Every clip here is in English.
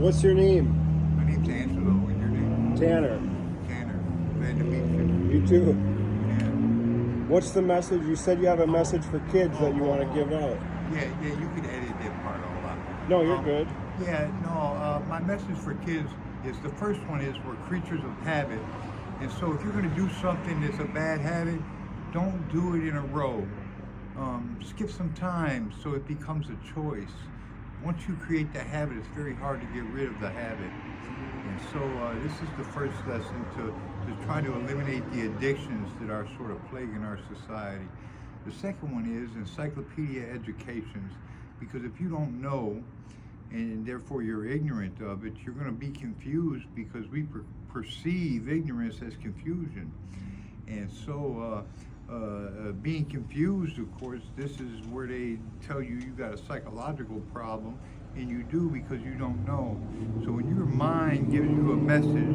What's your name? My name's Angelo, and your name? Tanner. Tanner. Glad to meet you. You too. Yeah. What's the message? You said you have a message for kids that you want to give out. Yeah, you could edit that part all out. No, you're good. My message for kids is the first one is we're creatures of habit. And so if you're going to do something that's a bad habit, don't do it in a row. Skip some time so it becomes a choice. Once you create the habit, it's very hard to get rid of the habit. And so this is the first lesson to try to eliminate the addictions that are sort of plaguing our society. The second one is encyclopedia educations, because if you don't know, and therefore you're ignorant of it, you're going to be confused, because we perceive ignorance as confusion. And so being confused, of course, this is where they tell you got a psychological problem, and you do because you don't know. So when your mind gives you a message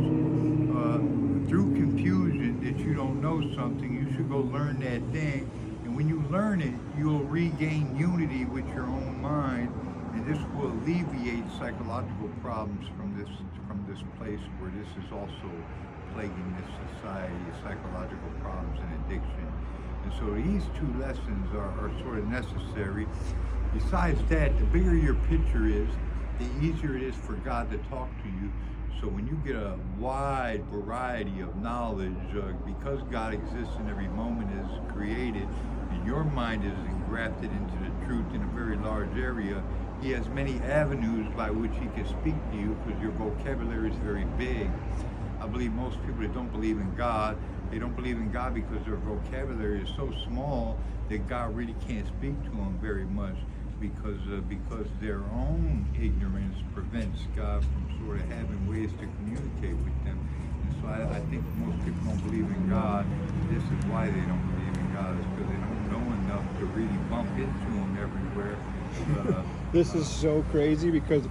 through confusion that you don't know something, you should go learn that thing. And when you learn it, you'll regain unity with your own mind, and this will alleviate psychological problems from this place where this is also plaguing this society, psychological problems and addiction. And so these two lessons are sort of necessary. Besides that, the bigger your picture is, the easier it is for God to talk to you. So when you get a wide variety of knowledge, because God exists in every moment, is created, and your mind is engrafted into the truth in a very large area, He has many avenues by which He can speak to you, because your vocabulary is very big. I believe most people that don't believe in God, they don't believe in God because their vocabulary is so small that God really can't speak to them very much, because their own ignorance prevents God from sort of having ways to communicate with them. And so I think most people don't believe in God. This is why they don't believe in God, is because they don't know enough to really bump into Him everywhere. This is so crazy, because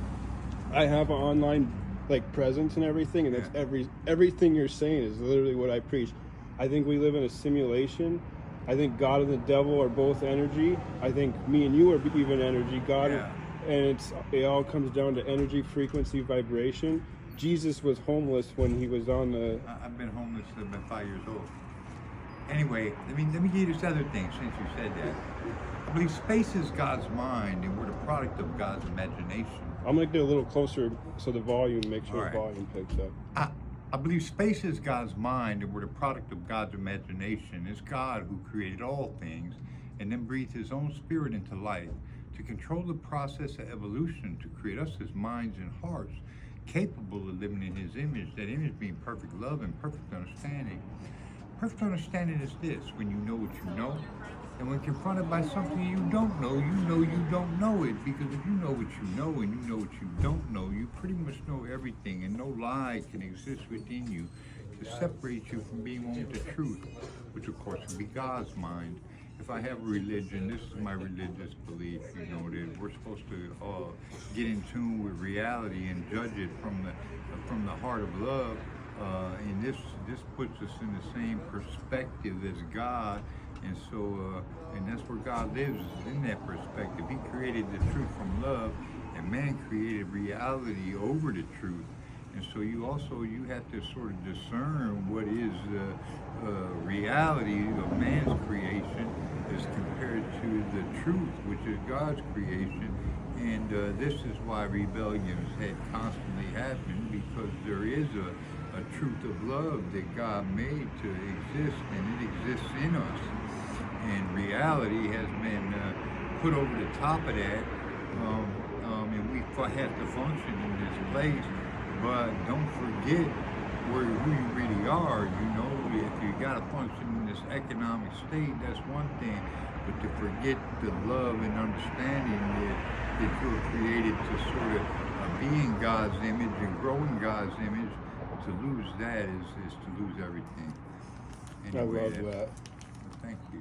I have an online presence and everything, and that's everything you're saying is literally what I preach. I think we live in a simulation. I think God and the devil are both energy. I think me and you are even energy. And it all comes down to energy, frequency, vibration. Jesus was homeless when He was on the... I've been homeless since I've been 5 years old. Anyway, let me give you this other thing, since you said that. I believe space is God's mind, and we're the product of God's imagination. I'm going to get a little closer so the volume, make sure All right. The volume picks up. I believe space is God's mind, and we're the product of God's imagination. It's God who created all things and then breathed His own spirit into life to control the process of evolution, to create us as minds and hearts capable of living in His image, that image being perfect love and perfect understanding. Perfect understanding is this: when you know what you know, and when confronted by something you don't know, you know you don't know it. Because if you know what you know and you know what you don't know, you pretty much know everything, and no lie can exist within you to separate you from being one with the truth, which of course would be God's mind. If I have a religion, this is my religious belief, that we're supposed to get in tune with reality and judge it from the heart of love. And this puts us in the same perspective as God, and so and that's where God lives, is in that perspective. He created the truth from love, and man created reality over the truth. And so you have to sort of discern what is reality of man's creation as compared to the truth, which is God's creation. And this is why rebellions had constantly happened, because there is a truth of love that God made to exist, and it exists in us. And reality has been put over the top of that, and we have to function in this place. But don't forget who you really are. If you got to function in this economic state, that's one thing. But to forget the love and understanding that you're created to sort of be in God's image and grow in God's image, to lose that is to lose everything. Anyway, I love that. Thank you.